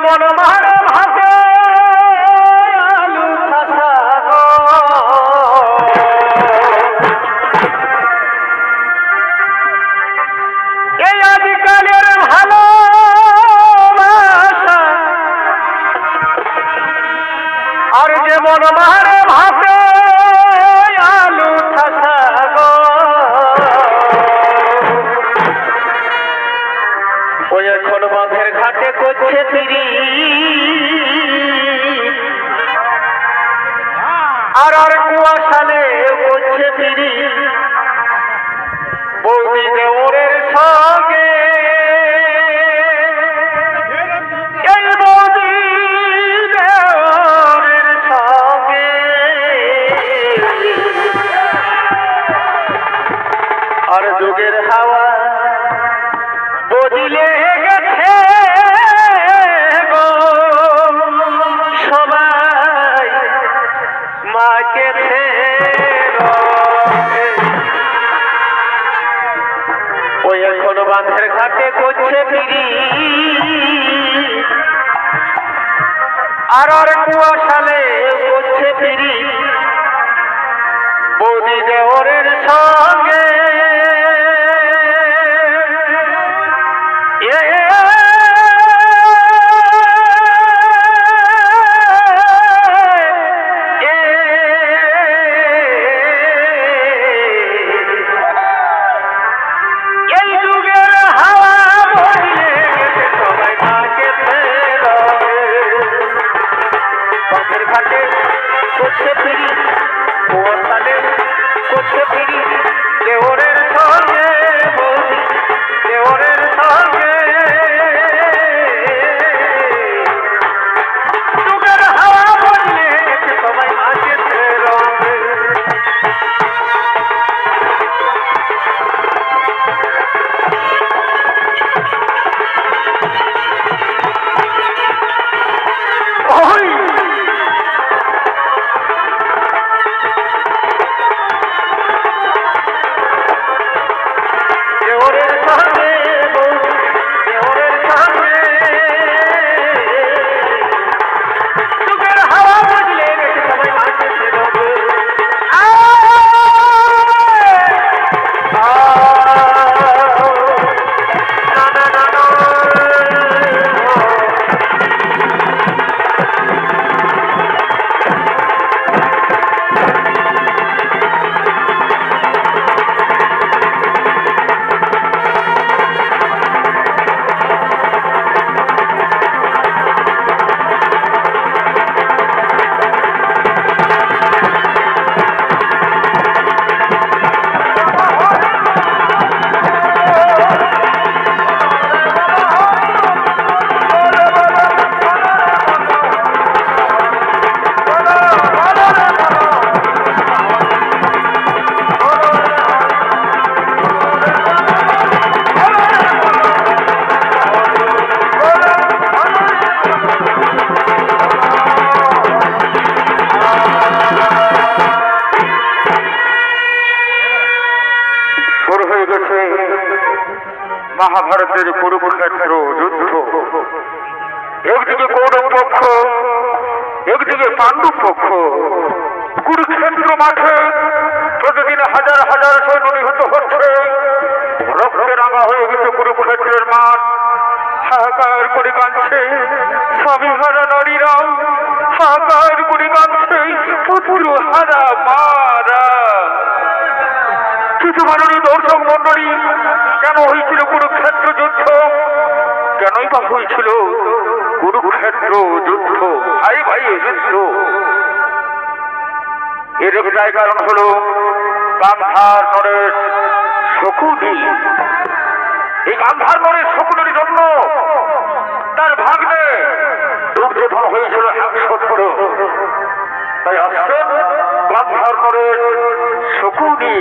যেমন মারে ভাতে আলু ঠাসা গো, এই আজকালের ভালোবাসা আর যেমন মারে ভাতে আলু ঠাসা গো, ওই এখন বাঁধের ঘাটে করছে তিরি আর আর কুয়াশালে করছে তিরি বৌদি দেওরের সঙ্গে, এই বৌদি দেওরের সঙ্গে আর যুগের হাওয়া বদিলে গেছে গো, সবাই মাকে ওই এখন বাঁধের ঘাটে করছে পিড়ি আর আর কুয়াশালে করছে পিড়ি বৌদি দেওরের সঙ্গে, মহাভারতের কুরুক্ষেত্র যুদ্ধ, একদিকে কৌরব পক্ষ একদিকে পাণ্ডব পক্ষ। কুরুক্ষেত্র মাঠে প্রতিদিন হাজার হাজার সৈন্য নিহত হচ্ছে, রক্তে রাঙা হয়ে গেছে কুরুক্ষেত্রের মাঠ। হাহাকার করে কাঁদছে স্বামী হারা নারীরাও, হাহাকার করে কাঁদছে পুত্র হারা মারা। কিছু মাননী দর্শক মন্ডলী, কেন হয়েছিল কুরুক্ষেত্র যুদ্ধ? কেনই বা হয়েছিল কুরুক্ষেত্র যুদ্ধ? ভাই ভাই যুদ্ধ এর একটাই কারণ হলো গান্ধার নরেশ শকুনি। এই গান্ধার নরেশ শকুনির জন্য তার ভাগ্নে দুর্যোধন হয়েছিল 117। তাই আসছেন গান্ধার নরেশ শকুনি।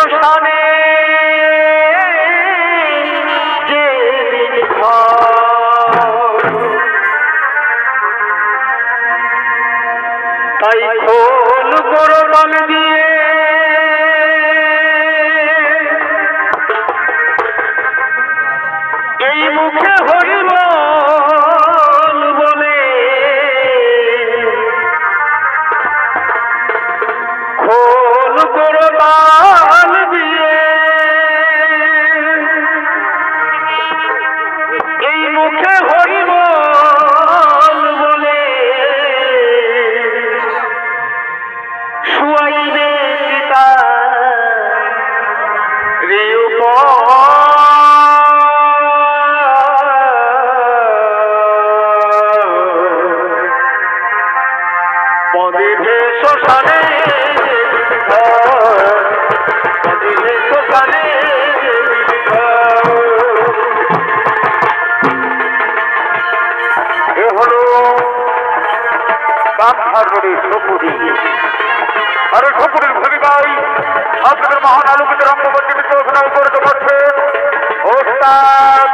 শ্মশানে যেদিন তাই খোল কোরবান দিয়ে এই মুখে হরিব বলে খোল কোরবান দিয়ে এই মুখে হরিব বলে শুয়াইবে পিতা রে পদিবে শ্মশানে পদিবে শ্মশানে এ হলো কামহারের সপুরি আরে সপুরের ভূমি ভাই আপনাদের মহান আলোকিত রঙ্গমঞ্চে অভিনয় করতে পারছেন ওস্তাদ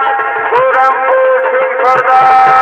গৌরাঙ্গ সিং সরদার।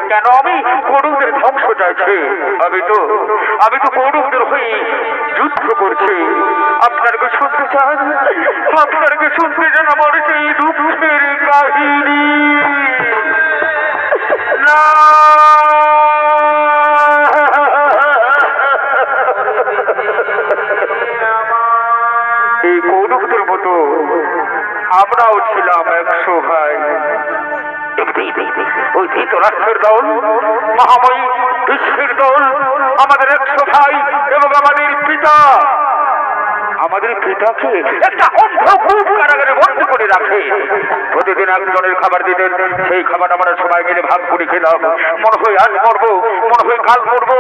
কেন আমি কৌরবদের ধ্বংস চাইছি? আমি তো কৌরবদের হয়ে যুদ্ধ করছি। আপনার কি শুনতে চান? আপনার কি শুনতে চান আমার সেই দুঃখের কাহিনী? আমরাও ছিলাম 100 ভাই। ওই ধৃতরাষ্ট্রের দল, মহাময়ী বিশ্বের দল, আমাদের 100 ভাই এবং আমাদের পিতা, আমাদের পিতাকে একটা অন্ধকূপ কারাগারে বন্দি করে রাখে। প্রতিদিন একজনের খাবার দিতেন, সেই খাবার আমরা সবাই মিলে ভাগ করে খেলাম। মনে হয় আজ মরবো, মনে হয় কাল মরবো।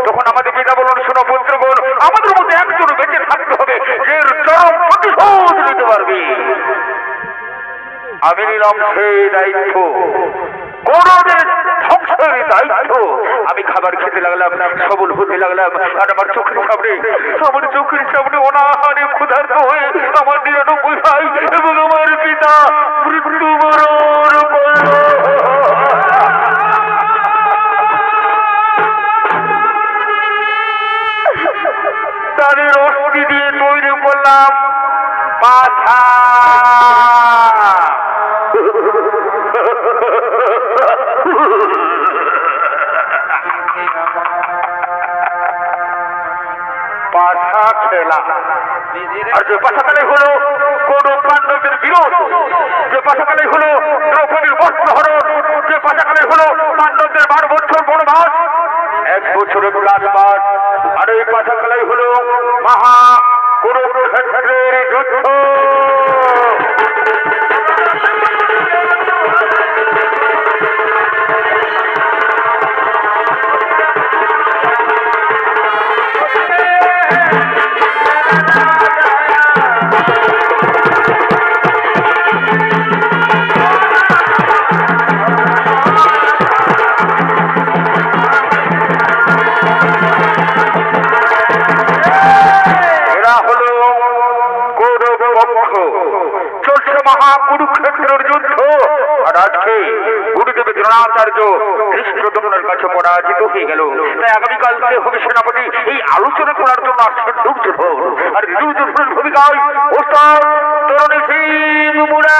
তখন আমাদের পিতা বলুন, শোনো পুত্রগণ, আমাদের মধ্যে একজন বেঁচে থাকতে হবে যে চরম প্রতিশোধ নিতে পারবে। আমি নিলাম সেই দায়িত্ব, গৌরবের ধ্বংসের দায়িত্ব। আমি খাবার খেতে লাগলাম, সবল হতে লাগলাম, আর আমার চোখের সামনে অনাহারে ক্ষুধার্ত হয়ে আমার 99 ভাই এবং আমার পিতা মৃত্যুবরণ করল। তাদের অস্থি দিয়ে তৈরি করলাম পাছা। পাশা খেলা, আর যে পাশাকালে হলো কোন পাণ্ডবদের বিরোধ, যে পাশাকালে হলো দ্রৌপদীর বস্ত্রহরণ, যে পাশাকালে হলো পাণ্ডবদের 12 বছর বনবাস, 1 বছরের কাজবাজ, আর এই পাশাকালে হলো মহা কুরুক্ষেত্রের যুদ্ধ। কুরুক্ষেত্রের যুদ্ধ, আর আজকে গুরুদেব দ্রোণাচার্য কৃষ্ণদ্রোণের কাছে পরাজিত হয়ে গেল। তাই আগামীকাল হবে সেনাপতি এই আলোচনা করার জন্য আসছেন দুর্যোধন। আর দুর্যোধনের ভূমিকায় ওস্তাদ তরুণী সিং মুরা।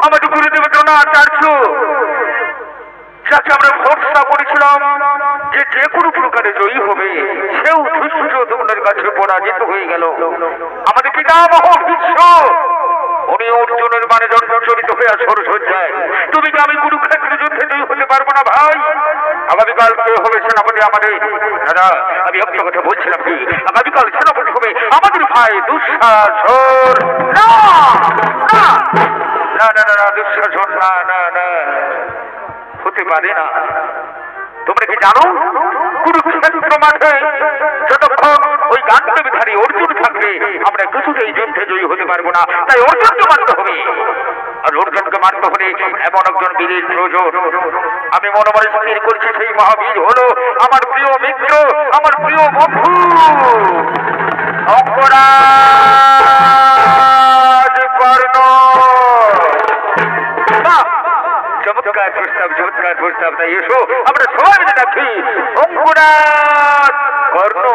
আমাদের গুরুদেব দ্রোণাচার্য, যাকে আমরা ভরসা করেছিলাম যে কোনো প্রকারে জয়ী হবে, সেও দুর্যোধনের কাছে পরাজিত হয়ে গেল। আমাদের পিতামহ ভীষ্ম, উনি অর্জুনের মানে জর্জরিত হয়ে সরসজ্জায়। তুমি কি আমি কুরুক্ষেত্রের যুদ্ধে জয়ী হতে পারবো না ভাই? আগামীকাল কে হবে সেনাপতি আমাদের? দাদা, আমি একটা কথা বলছিলাম কি, আগামীকাল সেনাপতি হবে আমাদের ভাই দুঃশাসন। না না না না, দুঃশাসন না না না, হতে পারে না। তোমরা কি জানো, কুরুক্ষেত্র মাঠে যতক্ষণ ওই গান্ডবধারী অর্জুন থাকবে, আমরা কিছুতেই যুদ্ধে জয়ী হতে পারবো না। তাই অর্জুনকে মারতে হবে। আর অর্জুনকে মারতে হলে এমন একজন বীরের প্রয়োজন। আমি মনে মনে স্থির করছি, সেই মহাবীর হলো আমার প্রিয় মিত্র, আমার প্রিয় বন্ধু অঙ্গরাজ কর্ণ। চমৎকার প্রস্তাব, চমৎকার প্রস্তাব। তাই এসো আমরা সবাই মিলে ডাকি অঙ্গরাজ কর্ণ।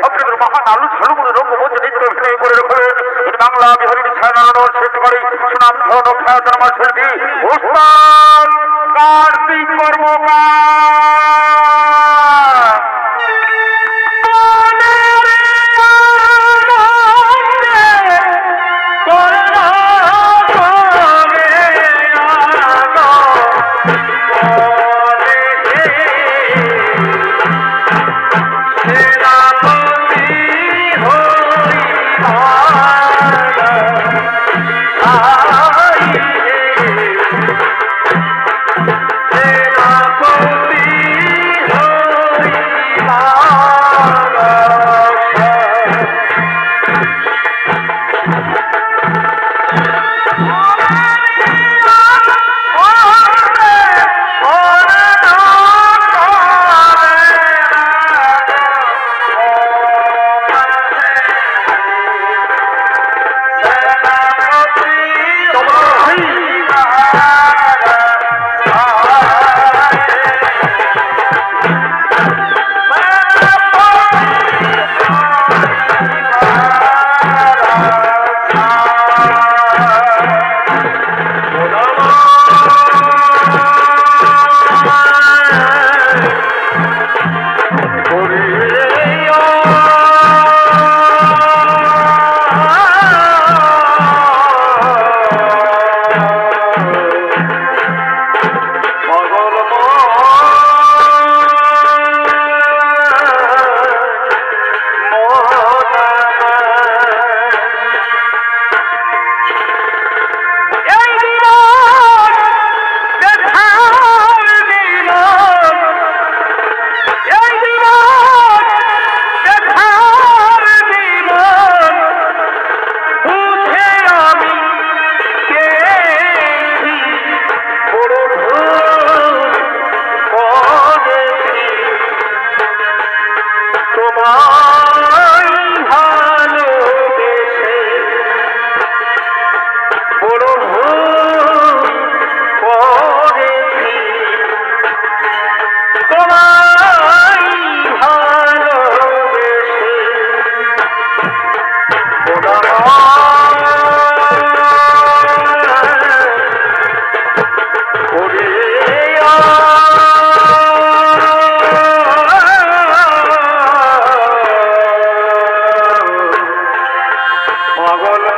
আপনাদের মহান আলু ঝলমুড়ে রঙ্গমঞ্চ নৃত্য অভিনয় করে রেখেছেন বাংলা বিহারী ছায়ানরণ সৃষ্টি করে সুনাম ধন খ্যাতনামা শিল্পী ওস্তাদ কার্তিক কর্মকার। পাগল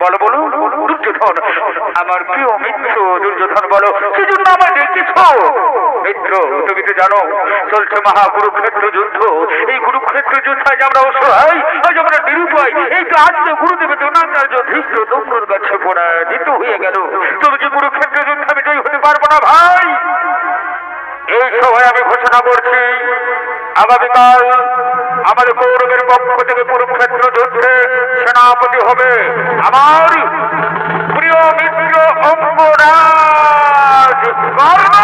বলো বলো দুর্যোধন, আমার প্রিয় মিত্র দুর্যোধন, বলো সেজন্য আমার ডেকেছ? মিত্র, তুমি তো জানো চলছে মহা কুরুক্ষেত্র যুদ্ধ। এই কুরুক্ষেত্র যুদ্ধে আজ আমরা অসহায়, আজ আমরা নিরুপায়। এই তো আজকে গুরুদেবের দ্রোণাচার্য ধৃষ্ট দম্ভর কাছে পরাজিত হয়ে গেল। তুমি কি কুরুক্ষেত্র যুদ্ধে আমি জয়ী হতে পারবো না ভাই? এই সময় আমি ঘোষণা করছি, আগামীকাল আমাদের কৌরবের পক্ষ থেকে কুরুক্ষেত্র যুদ্ধে সেনাপতি হবে আমার প্রিয় মিত্র অঙ্গরাজ কর্ণ।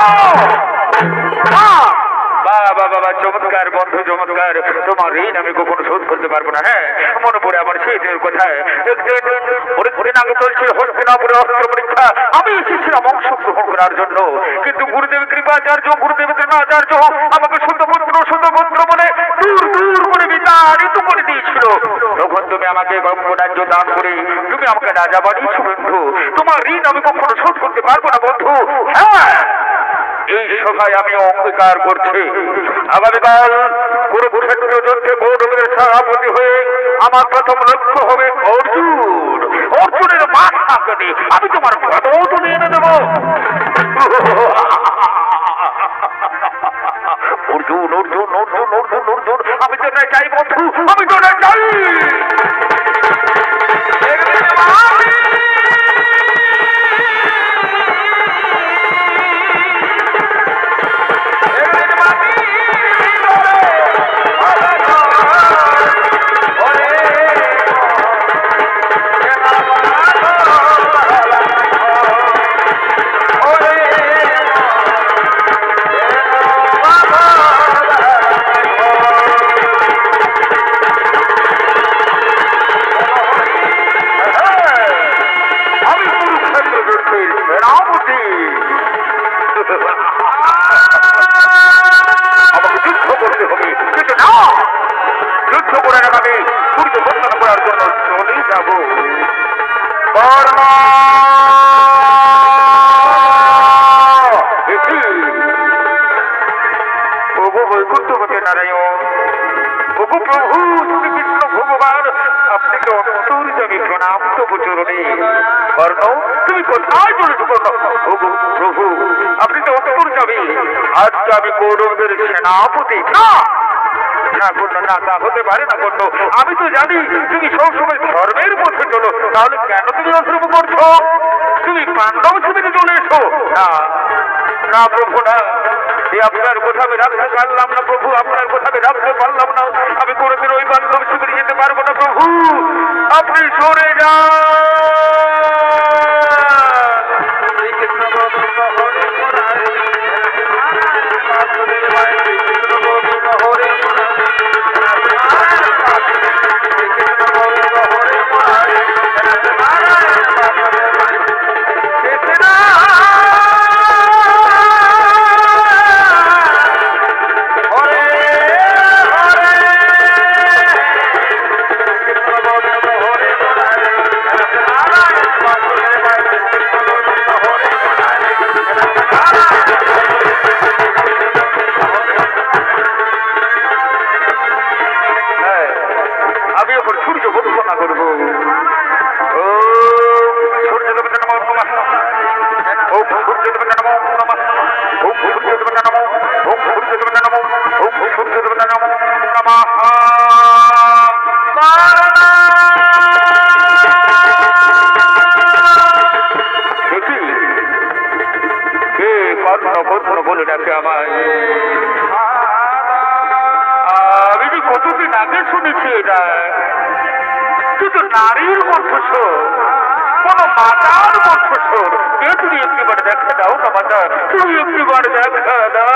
বাবা বাবা, চমৎকার বন্ধু, চমৎকার। তোমার ঋণ আমি কখনো শোধ করতে পারবো না। হ্যাঁ, মনে পড়ে আমার সেই দিনের কথায়। একদিন আগে চলছিল হস্তিনাপুরে অস্ত্র পরীক্ষা। আমি এসেছিলাম অংশগ্রহণ করার জন্য, কিন্তু গুরুদেব কৃপাচার্য, গুরুদেব কৃপাচার্য আমাকে শুদ্ধপুত্র বলে দূর দূর করে বিতাড়িত করে দিয়েছিল। তখন তুমি আমাকে গঙ্গরাজ্য দান করে তুমি আমাকে রাজা বানিয়েছ বন্ধু। তোমার ঋণ আমি কখনো শোধ করতে পারবো না বন্ধু। হ্যাঁ, এই সভায় আমি অঙ্গীকার করছি, আগামীকাল কুরুক্ষেত্র যুদ্ধে কৌরবের সভাপতি হয়ে আমার প্রথম লক্ষ্য হবে অর্জুন। অর্জুনের মাথা কেটে আমি তোমার পদও নিয়ে এনে দেবো। অর্জুন অর্জুন অর্জুন অর্জুন অর্জুন, আমি তো না চাই বন্ধু, আমি তো না চাই। আমি কৌরবদের সেনাপতি না, তা হতে পারে না বন্ধু। আমি তো জানি তুমি সবসময় ধর্মের পথে চলো, তাহলে কেন তুমি অশ্রম করছো? তুমি পাণ্ডব শিবিরে চলে এসো। না না প্রভু, না, আপনার কথা আমি রাখতে পারলাম না প্রভু, আপনার কথা আমি রাখতে পারলাম না। আমি কোনোদিন ওই পাণ্ডব শিবিরে যেতে পারবো না প্রভু, আপনি সরে যান। বলে ডাকে আমায়। আমি যে কতদিন আগে শুনেছি এটা, কিন্তু নারীর কণ্ঠস্বর, কোন মাতার কণ্ঠস্বর। তুমি একটিবার দেখা দাও না মাতা, তুমি একটিবার দেখা দাও।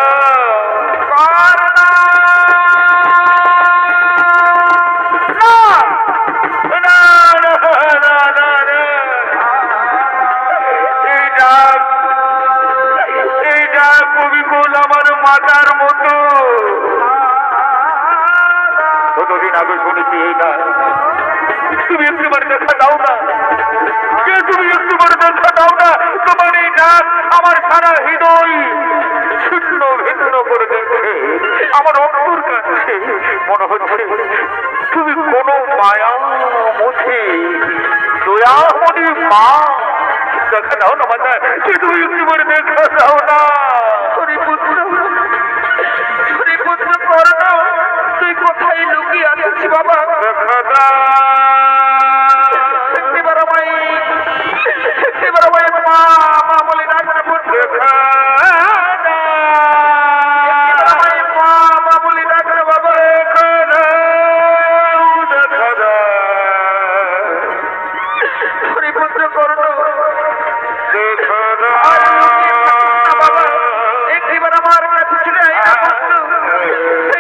আমার মাতার মতো কতদিন আগে শুনেছি এইটা। তুমি একটিবার দেখা দাও না, তুমি একটিবার দেখা দাও না। তোমার এই ডাক আমার সারা হৃদয় ছিন্ন ভিন্ন করে দিচ্ছে, আমার অন্তর কাছে মনে হচ্ছে তুমি কোনো মায়া মুছে দয়ামণি মা দেখা দাও না মাতা, শুধু একটু করে দেখা দাও না। পুত্র কর্ণ, তুই কোথায় লুকিয়ে আছিস বাবা? দেখা দাও মা মা বলে ডাকবে পুত্র, মা বলে ডাকবে বাবা। পুত্র কর্ণ, একটিবার আমার কাছে ছুটে আই না পুত্র,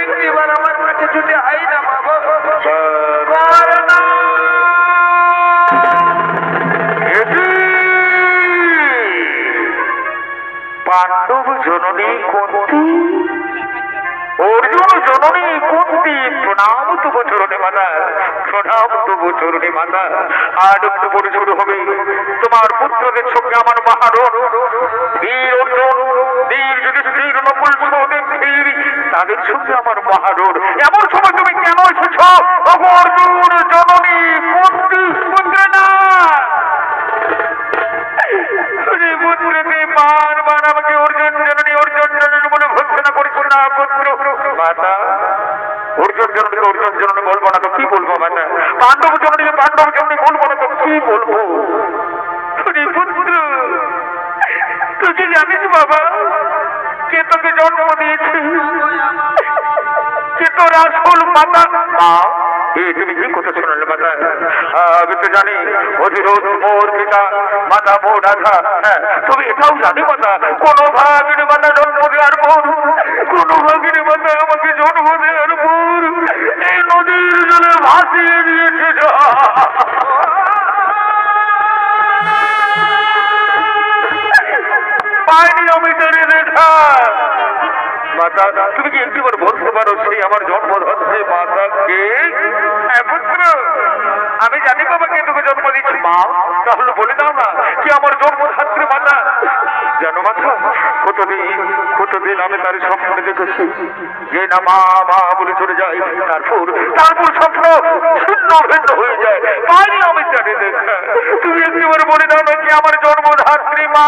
একটিবার আমার কাছে ছুটে আই না বাবা। পাণ্ডব জননী কুন্তি, অর্জুন জননী কুন্তি, প্রণাম তবু চরণে মাতা, প্রণাম তবু চরণে মাতা। আর একটু পরে শুরু হবে তোমার পুত্রদের সঙ্গে আমার মহারণ। বীর অর্জুন, বীর যুধিষ্ঠির, নকুল, সহদেব, ক্ষীর, তাদের সঙ্গে আমার মহারণ। এমন সময় তুমি কেন এসেছ অর্জুন জননী কুন্তি? পুত্র না বারবার আমাকে অর্জুন জননী বলে ভর্সনা করিস না পুত্র। মাতা, অর্জুন জননী বলবো না তো কি বলবো মাতা? পাণ্ডব জননী বলবো না তো কি বলবো? পুত্র, তুই জানিস বাবা কে তোকে জন্ম দিয়েছে, কে তোর আসল মাতা? তুমি কি কথা শোনালে মাতা? আমি তো জানি অধিরোধ মোর পিতা, মাতা মোর রাধা। হ্যাঁ, তুমি এটাও জানি মাতা কোন ভাগিনী মাতা জন্ম দেওয়ার পর, কোন ভাগিনী মাতা আমাকে জন্ম দেওয়ার পর এই নদীর জলে ভাসিয়ে দিয়েছে। পাইনি আমি তৈরি দেখা। মাতা, তুমি কি একটিবার বলতে পারো সেই আমার জন্মধর্মী মাতা কে? হ্যাঁ পুত্র, আমি জানি বাবা কে তোকে জন্ম দিচ্ছি। মা, তাহলে বলে দাও না কি আমার জন্মধাত্রী মাতা? জানো মাতা, কতদিন আমি তার স্বপ্নে দেখেছি যে না মা মা বলে চলে যায়, তারপর স্বপ্ন ছিন্ন ভিন্ন হয়ে যায়। পাইনি আমি জানি দেখা। তুমি একটিবার বলে দাও না কি আমার জন্মধাত্রী মা?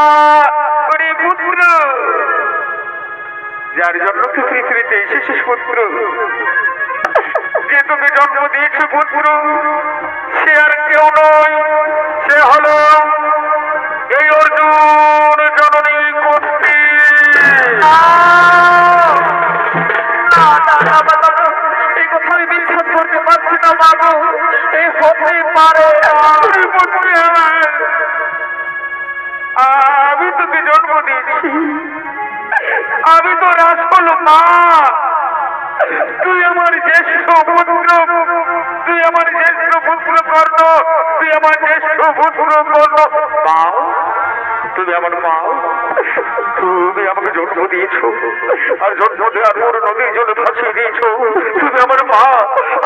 পুত্র, যার জন্য তুই পৃথিবীতে এসেছিস পুত্র, যে তোকে জন্ম দিয়েছে পুত্র, সে আর কেউ নয়, সে হলো এই অর্জুন জননী কুন্তি। এই কথা আমি বিশ্বাস করতে পারছি না বাবু, এই হতে পারে। আমি তোকে জন্ম দিয়েছি, আমি তো আসল মা। তুই আমার জ্যেষ্ঠ পুত্র, তুই আমার জ্যেষ্ঠ পুত্র কর্ণ, তুই আমার জ্যেষ্ঠ পুত্র কর্ণ। মা, তুমি আমার মা, তুমি আমাকে জন্ম দিয়েছ, আর জন্ম দেওয়ার পর নদীর জলে ভাসিয়ে দিয়েছ। তুমি আমার মা,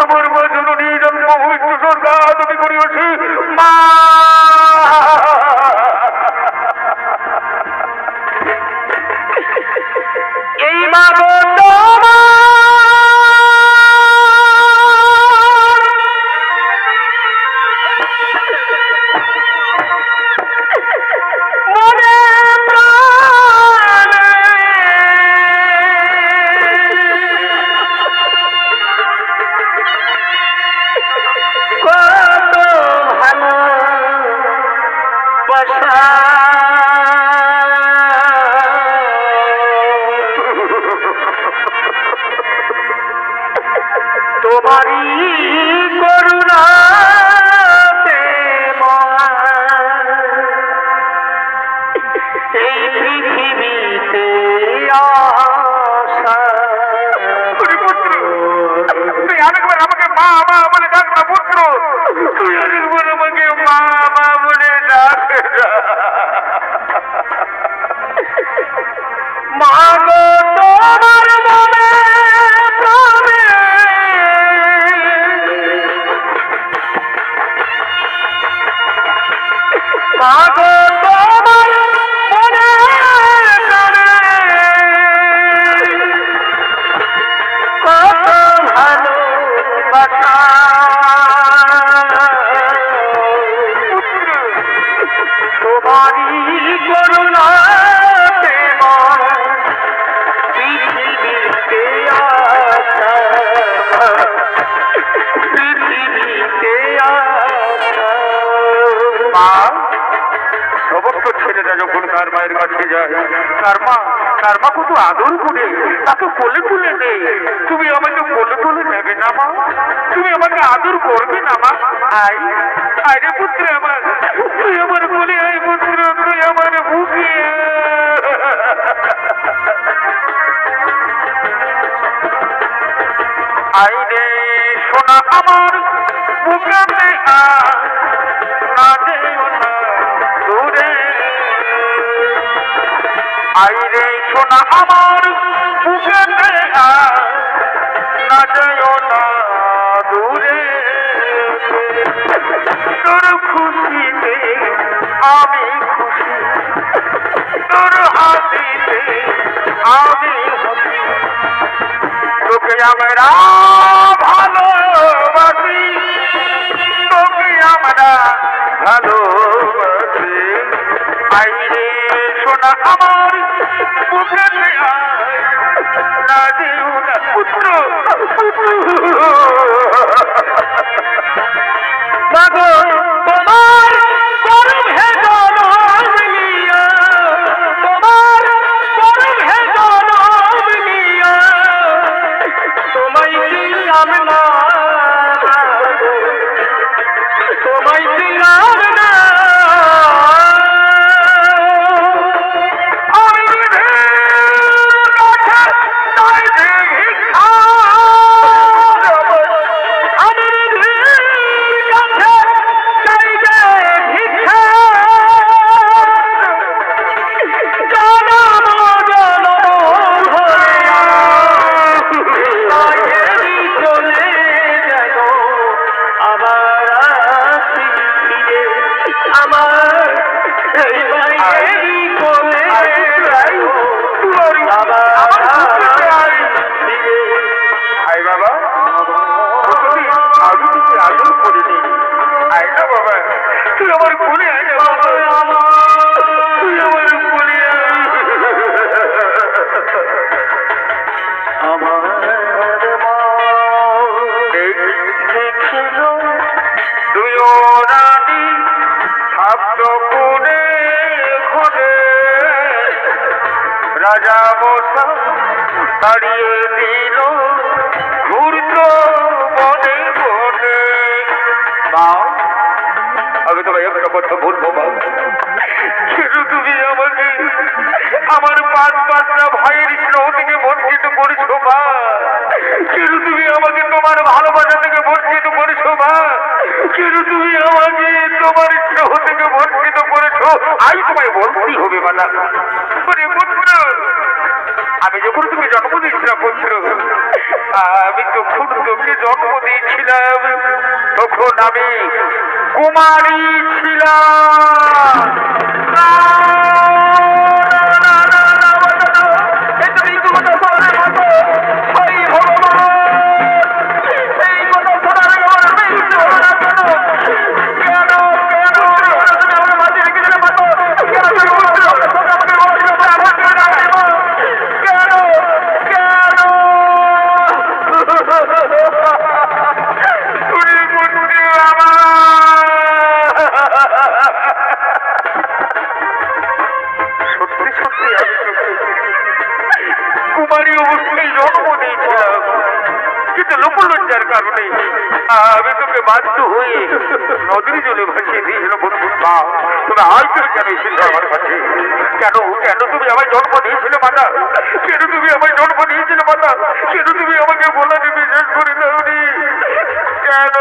আমার মা জননী জন্ম হইতে সরকার তুমি করিয়েছি মা। এই মা গো তোমারি করুণা এই পৃথিবীতে আসা। তুই আরেকবার আমাকে মা মা বলে ডাক না পুত্র, তুই আরেকবার আমাকে মা মা বলে ডাক। মা গো তোমার মনে প্রাণে মা গো তোমার মনে প্রাণে কত ভালোবাসা। তোমারই করুণা পৃথিবীতে আসা পৃথিবীতে আসা। মা সমস্ত ছেলেরা যখন তার মায়ের কাছে যায়, তার মা কত আদর করে তাকে কোলে তুলে নেই। তুমি আমাকে কোলে তুলে নেবে না মা? তুমি আমাকে আদর করবে না মা? আয় আরে পুত্র আমার, তুই আমার কোলে আয় পুত্র, তুই আমার বুকে আয় রে সোনা আমার বুকে আয়, না যেও না দূরে। আইরে সোনা আমার বুকে আয়, না যেও না দূরে। তোর খুশিতে আমি খুশি, তোর হাসিতে আমি হাসি। তোকে আমরা ভালোবাসি, তোকে আমরা ভালোবাসি। আইরে সোনা আমার বুকে আয়, না যেও না পুত্র। মাগো তোমার গর্ভে জনম নিয়া, তোমার গর্ভে জনম নিয়া তোমায় দিলাম না, তোমায় দিলাম না। রাজা বসা তাড়িয়ে দিল ঘুরত বনে বনে। আমি তোমায় একটা কথা বলবো মা, কেন তুমি আমাকে আমার 5 ভাইয়ের স্নেহ থেকে বঞ্চিত করেছো মা? কেন তুমি আমাকে তোমার ভালোবাসা থেকে বঞ্চিত করেছো মা? কেন তুমি আমাকে তোমার স্নেহ থেকে বঞ্চিত করেছো? আমি তোমায় বলতেই হবে মাতা। আমি যখন তুমি জন্ম দিয়েছিলাম পুত্র, আমি যখন তোকে জন্ম দিয়েছিলাম তখন আমি কুমারী ছিলাম। কুমারী অবস্থায় জন্ম দিয়েছিলাম, কিন্তু লোকলজ্জার কারণে আমি তোকে বাধ্য হয়ে নদীর জলে ভাসিয়ে দিয়েছিল বন্ধু। মা তুমি আজ কেন এসেছিল আমার কাছে? কেন কেন তুমি আমায় জন্ম দিয়েছিলে মাতা? কেন তুমি আমায় জন্ম দিয়েছিলে মাতা? কেন তুমি আমাকে বলা দিবে শেষ করে দাওনি? কেন?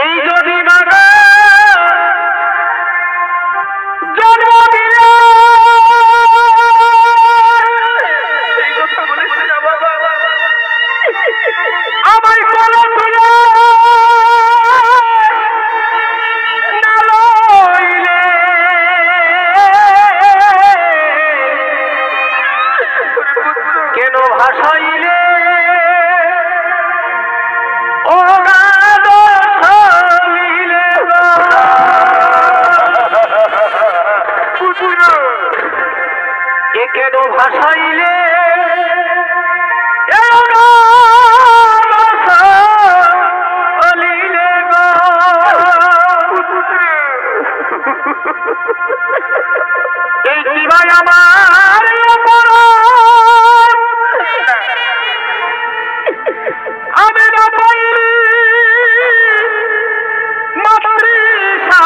এই যদি মাতা জন্ম দিল আমায় বলো তুলে কেন ভাসাইলে ভাসাইলে এই দিবাই আমার আমি না পাইলি মাতৃষা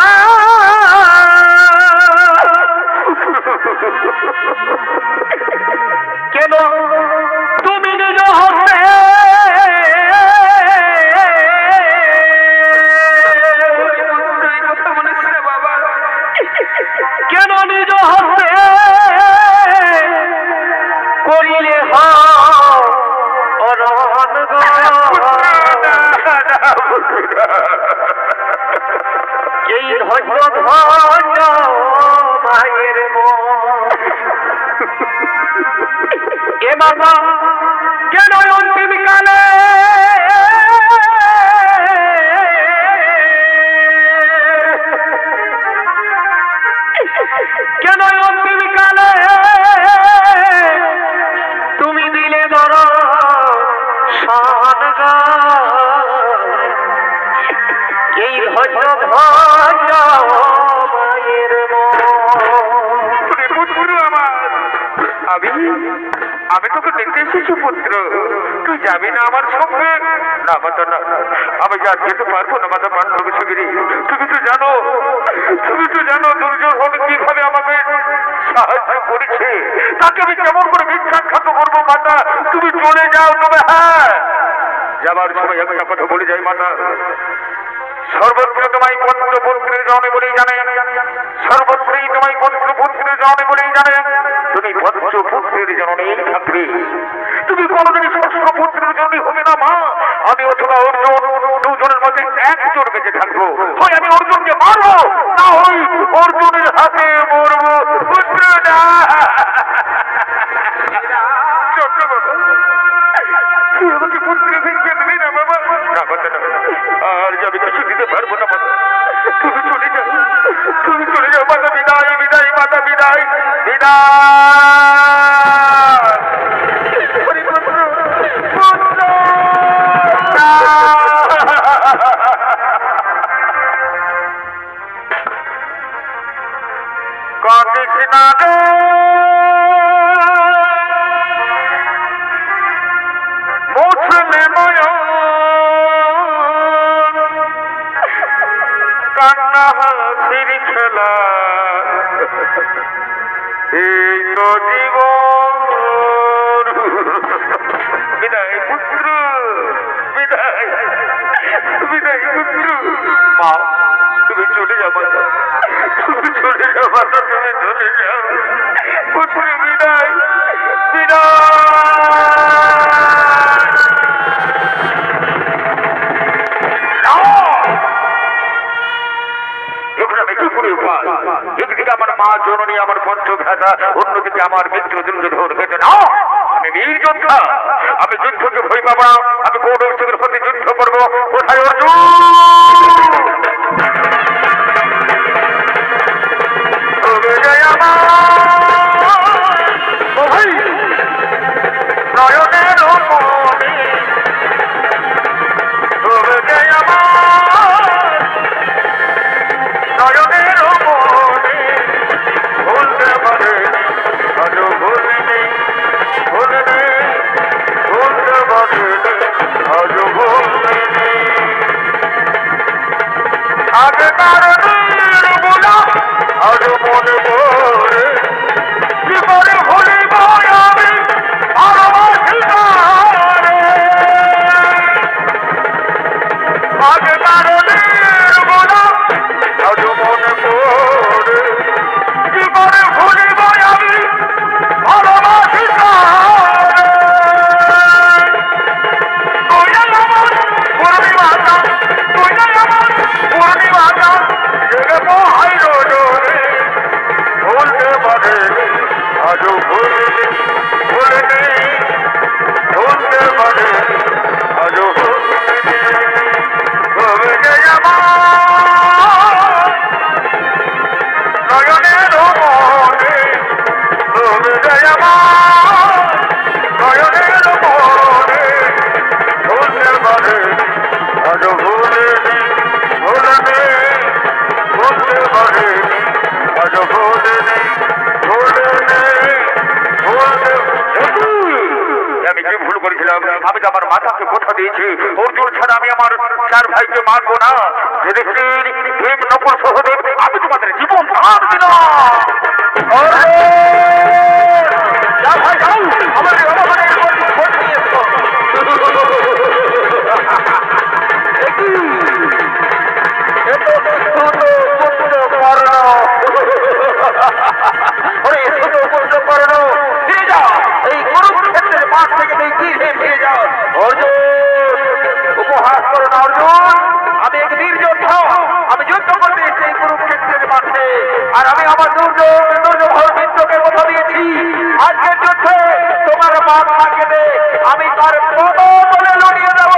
কেন তুমি নিজ হস্তে কেন নিজ হস্তে করিলে হরণ এই ধৈর্য ধৈর্য মায়ের এ বাবা কেন অন্তিম কালে কেন অন্তিম কালে তুমি দিলে ধর এই ধৈর্য ধৈর্য মায়ের আমি তোকে দেখতে এসেছি পুত্র, তুই যাবি না আমার সঙ্গে? না মাতা না, আমি যা যেতে পারবো না মাতা পাণ্ডব শিবিরে। তুমি তো জানো দুর্যোধন কিভাবে আমাকে সাহায্য করেছে, তাকে আমি কেমন করে বিখ্যাত করবো মাতা। তুমি চলে যাও, তবে হ্যাঁ যাবার সময় একটা কথা বলে যাই মাতা, সর্বত্র তোমায় পত্র পুত্রের জনে বলেই জানে, সর্বত্রই তোমায় পত্র পুত্রের জনে বলেই জানে। তুমি পত্র পুত্রের জননেই থাকবে, তুমি কোনদিন ষষ্ঠ পুত্রের জন্যই হবে না মা। আমি অথবা অর্জুন দুজনের মধ্যে একজন বেঁচে থাকবো, হয় আমি অর্জুনকে মারবো, না হয় অর্জুনের হাতে মরবো। পুত্র না আমাকে পুত্রে ভেঙে দেবে না বাবা। না বাবা আর আমি কিছু দিতে পারবো না বাবা, তুমি চলে যাও, তুমি চলে যাও মাতা। বিদায় বিদায় মাতা, বিদায় কান্না হাসির খেলা এই তো জীবন। বিদায় পুত্র, বিদায় বিদায় পুত্র। মা তুমি চলে যাও মাতা, তুমি চলে যাও মাতা, তুমি চলে যাও পুত্র। বিদায় বিদায়। একদিকে আমার মা জননী, আমার পঞ্চভ্রাতা, অন্যদিকে আমার মিত্র দুর্যোধন। আমি বীর যোদ্ধা, আমি যুদ্ধকে ভয় পাবো না, আমি কৌরবদের প্রতি যুদ্ধ করবো। কোথায় অর্জুন? জয় মা। বলছি অর্জুন ছাড়া আমি আমার চার ভাইকে মারবো না। যুধিষ্ঠির, ভীম, নকুল, সহদেব, আমি তোমাদের জীবন দান দিলাম। যা ভাই যাও, আমার রণমানের প্রতি ভোট নিয়ে এসো। এই কুরুক্ষেত্রের মাঠ থেকে তুই কি ফিরে যাও। অর্জুন, উপহাস করো না অর্জুন, আমি এক বীর যোদ্ধা, আমি যুদ্ধ করতে এসেছি এই কুরুক্ষেত্রের মাঠে। আর আমি আমার দুর্যোধন মিত্রকে কথা দিয়েছি, আজকের যুদ্ধে তোমার মাথা কেটে আমি তার বলে লড়িয়ে দেব।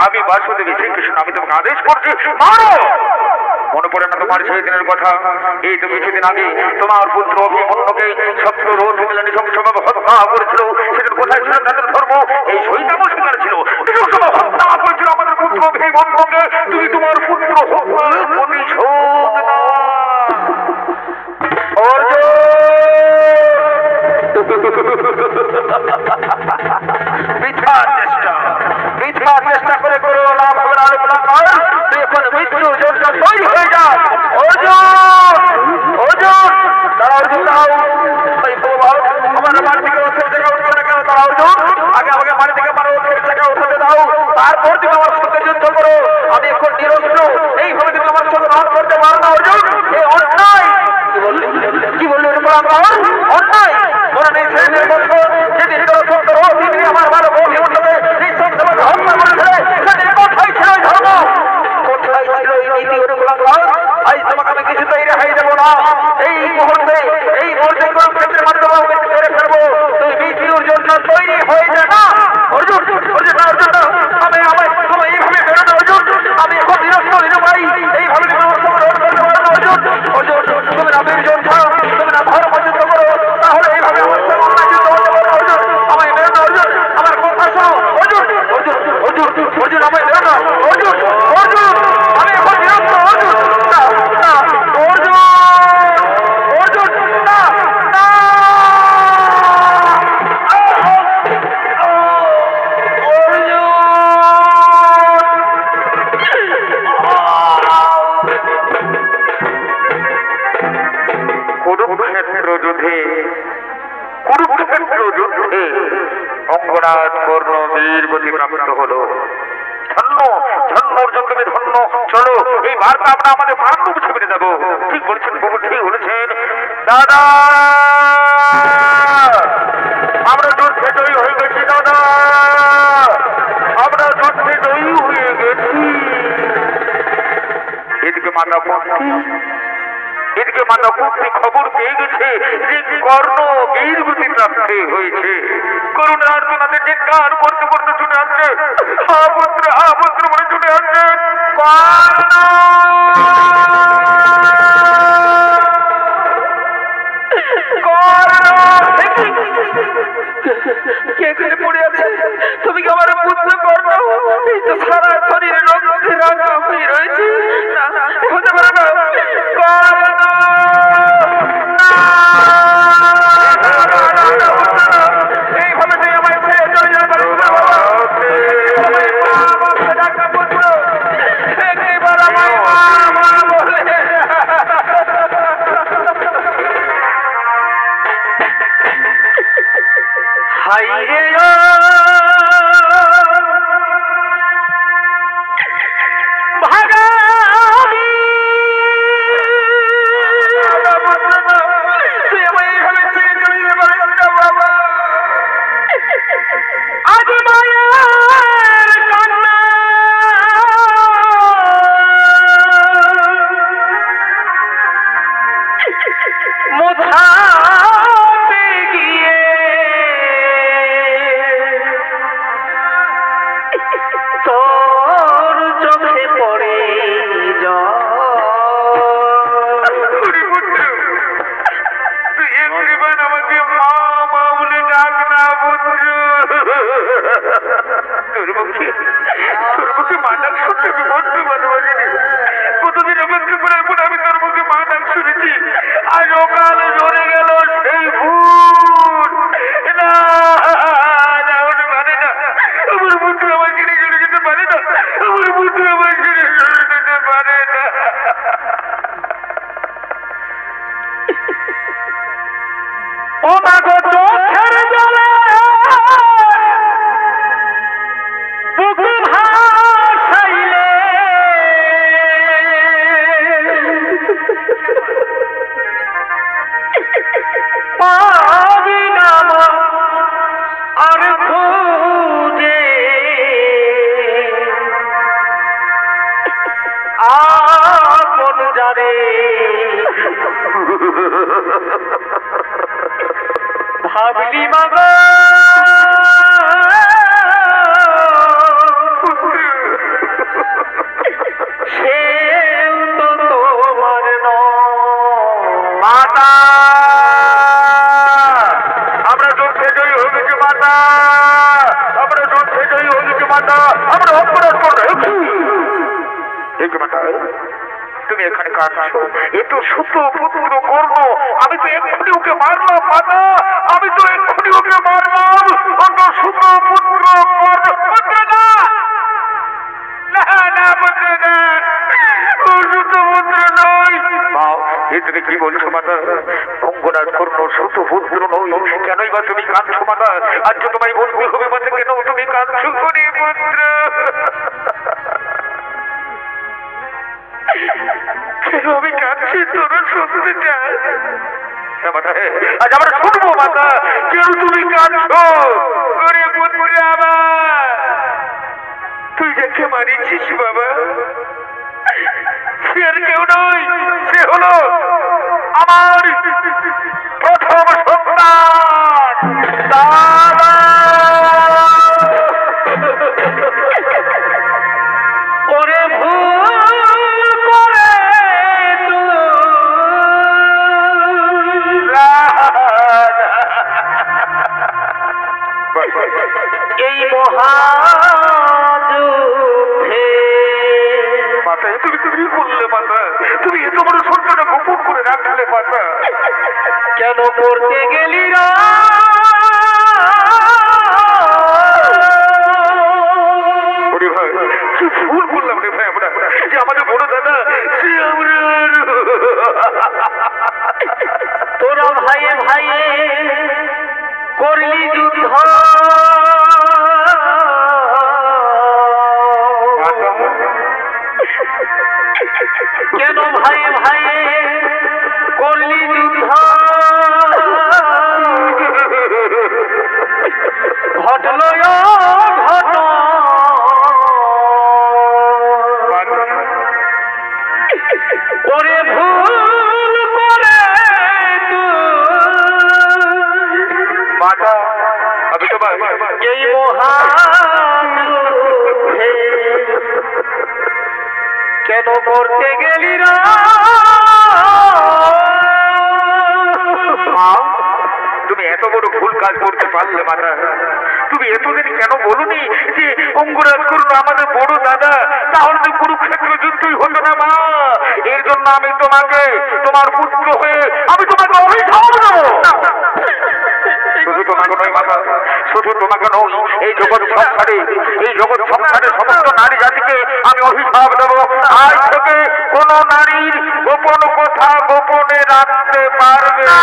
আমি বাসুদেবী শ্রীকৃষ্ণ, আমি তোমাকে আদেশ করছি, মারো। মনে পড়ে না তোমার সেই দিনের কথা? এই তো কিছুদিন আগে তোমার পুত্র অভিমন্যুকে শত্রু রোধ মিলে নৃশংসভাবে হত্যা করেছিল। সেটার কোথায় ছিল তাদের ধর্ম? এই শৈতানও স্বীকার ছিল। নৃশংসভাবে হত্যা করেছিল আমাদের পুত্র অভিমন্যুকে। তুমি তোমার পুত্র হত্যার প্রতিশোধ নাও। চেষ্টা করে করো লাভ হবে না। এখন মৃত্যু যোদ্ধা তৈরি হয়ে যায়। অর্জুন তারা অর্জুন দাও আমার বাড়ি থেকে অর্থের জায়গা উঠবে না কেন? তারা অর্জুন আগে আমাকে বাড়ি থেকে মারো, অর্থের জায়গা উঠাতে দাও, তারপর তুমি আমার সঙ্গে যুদ্ধ করো। আমি এখন নিরস্ত্র, এইভাবে তুমি আমার সঙ্গে লড়াই করতে পারো না অর্জুন, এই অন্যায়। কি বললি? অন্যায় মনে নেই সেদিনের বছর যেদিন তোর সুন্দর অতিথি আমার ভালো বৌদি উঠবে নিঃসন্দেহে তোমাকে হত্যা করেছে সেদিন কোথায় ছিল এই ধর্ম কোথায় ছিল এই নীতি অনুকূলতা আজ তোমাকে আমি কিছুতেই রেহাই দেবো না এই মুহূর্তে কোনো ক্ষেত্রের মাধ্যমে আমি মেরে ফেলবো তুই মৃত্যুর জন্য তৈরি হয়ে যা না অর্জুন অর্জুন না অর্জুন না আমি এইভাবে বেরোনো অর্জুন আমি এখন বিরক্ত হইল ভাই এইভাবে অর্জুন তুমি না বীর যোদ্ধা তুমি না ধর্ম যুদ্ধ করো তাহলে এইভাবে আমার সঙ্গে অন্যায় যুদ্ধ করতে পারো অর্জুন আমায় বেরোনো অর্জুন আমার কথা শোনো অর্জুন অর্জুন অর্জুন অর্জুন আমায় বেরোনো অর্জুন অর্জুন আমি এখন বিরক্ত অর্জুন না না অর্জুন অর্জুন না না কুরুক্ষেত্র যুদ্ধে অঙ্গরাজ কর্ণ বীর গতি প্রাপ্ত হলো ধন্য ধন্য অর্জুন তুমি ধন্য চলো এই বার্তা আমরা আমাদের প্রাণরূপ ছেড়ে দেবো ঠিক বলছেন বহু ঠিক বলেছেন দাদা আমরা যুদ্ধে জয়ী হয়ে গেছি দাদা আমরা যুদ্ধে জয়ী হয়ে গেছি এদিকে মাতা পুত্রী খবর পেয়ে গেছে যে কর্ণ বীর গতি প্রাপ্তি হয়েছে করুণার তোমাদের চিৎকার করতে করতে ছুটে আসছে হা পুত্র বলে ছুটে আসছে কে এখানে পড়ে আছে তুমি কি আমার পুত্র কর্ণ এই তো সারা শরীরে রক্তে রাঙা হয়ে রয়েছে না হতে পারে না এইভাবে তুই আমায় ছেড়ে চলে যেতে পারিস না বাবা পুত্র একবার আমায় মা বলে হাইরে কতদিন অপেক্ষা করে আমি তোর মুখে মা ডাক শুনেছি আজ অকালে ঝরে গেল সেই ভুল না মানে না আমার পুত্র আমার ছেড়ে চলে যেতে পারে না আমার পুত্র আমার ছেড়ে চলে যেতে পারে না ও মা গো চোখের জলে ভাবলি মাগো সেও তো তোমার মাতা আমরা যুদ্ধে জয়ী হয়ে গেছি মাতা আমরা যুদ্ধে জয়ী হয়ে গেছি মাতা আমরা অপরাধ করে মাতা তুমি এখানে কাটছো এ তো সুত পুত্র কর্ণ আমি তো এক্ষুনি ওকে মারলাম মাতা আমি তো এক্ষুনি ওকে মারলাম অত সুত পুত্র কর্ণ পুত্র না না পুত্র না ও সুত পুত্র নয় এ তুমি কি বলছো মাতা অঙ্গরাজ কর্ণ সুত পুত্র নয় কেনই বা তুমি কাঁদছো মাতা আজ তোমায় বলতে হবে মাতা কেন তুমি কাঁদছো করে পুত্র আমি কাঁদছি তোরা শুনতে চাই আজ আমরা শুনবো মাতা কেউ তুমি কাঁদছো। ওরে পুত্র আমার, তুই যাকে মারিছিস বাবা, সে আর কেউ নয়, সে হলো আমার প্রথম সন্তান দাদা। ওরে ভুল করে এই মহাযুদ্ধে মাতা, তুমি বললে মাতা, তুমি এত বড় সত্যটা গোপন করে রাখলে মাতা, কেন করতে গেলি রা? কি ভুল করলাম রে ভাই আমরা, যে আমাদের বড় দাদা সে আমরা তোরা ভাইয়ে ভাইয়ে করলি যুদ্ধ, কেন ভাইয়ে ভাইয়ে করলি যুদ্ধ? ঘটল ঘট ওরে ভুল করে মাতা, আমি তোমার এই মহাযুদ্ধে কেন করতে গেলি না? তুমি এত বড় ভুল কাজ করতে পারলে মাতা, তুমি এতদিন কেন বলুনি যে অঙ্গরাজ করুন আমাদের বড় দাদা, তাহলে তো কুরুক্ষেত্র যুদ্ধই হতো না মা। এর জন্য আমি তোমাকে তোমার পুত্র হয়ে আমি তোমাকে অভিশাপ দেবো। শুধু তোমাকে নয় মাতা, শুধু তোমাকে নয়, এই জগৎ সংসারে সমস্ত নারী জাতিকে আমি অভিশাপ দেবো। আজ থেকে কোন নারীর গোপন কথা গোপনে রাখতে পারবে না।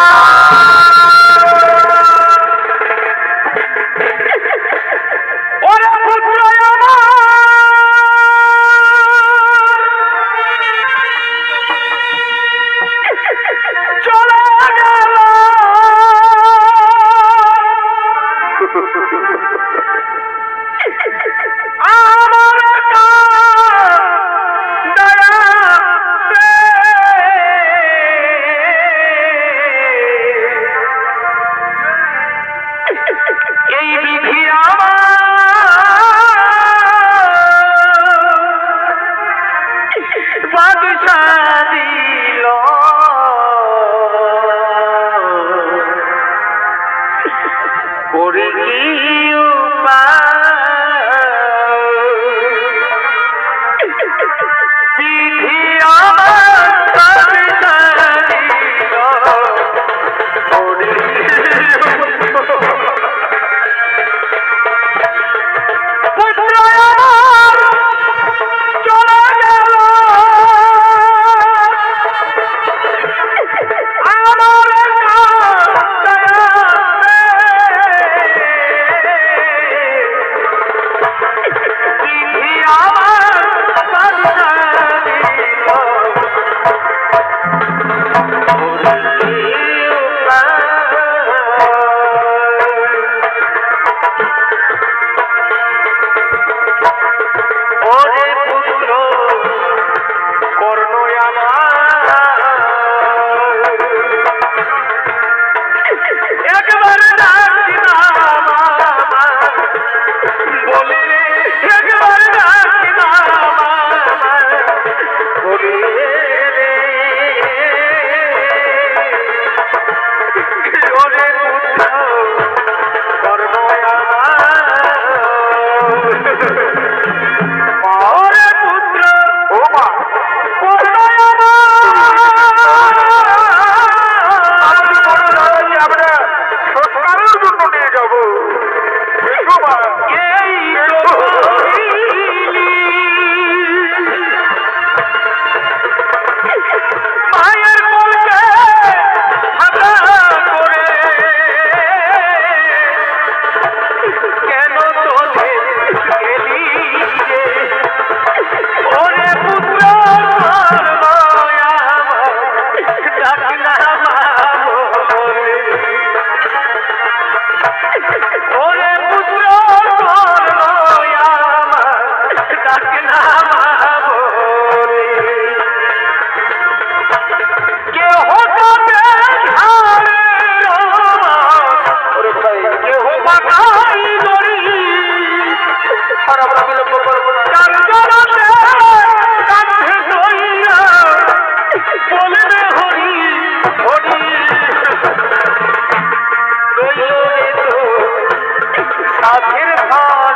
সাধের ঘর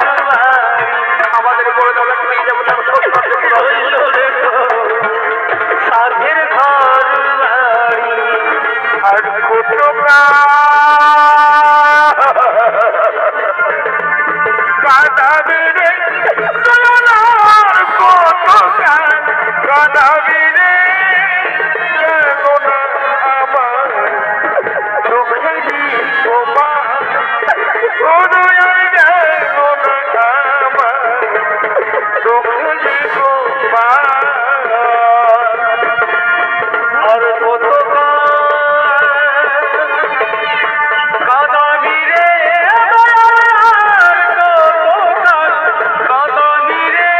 আমাদের বড় দৌলত নিয়ে যাবো সাধের ঘর আর কত কাঁদাবি রে কত কাঁদাবি রে আমার চোখেরই তোমার উদয় আমার চোখেরই তোমার আর কত কাঁদাবি রে কাঁদাবি রে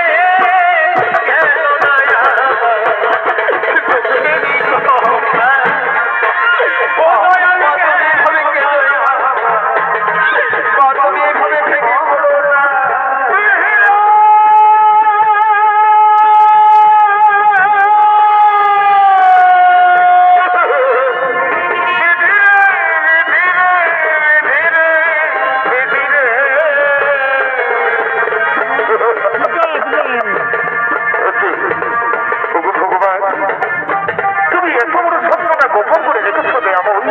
তুমি এত বড় সত্যটা গোপন করে রেখেছো এমন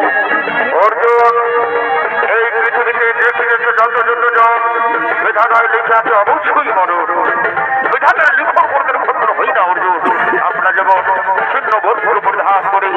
অর্জুন এই পৃথিবীতে দেখে দেখে যত যত জন বিধাতায় লিখে আছে অবশ্যই মরণ বিধাতায় লিখন করতে খন্ড হই না অর্জুন আমরা যেমন শূন্য ভরপুর পরিধান করে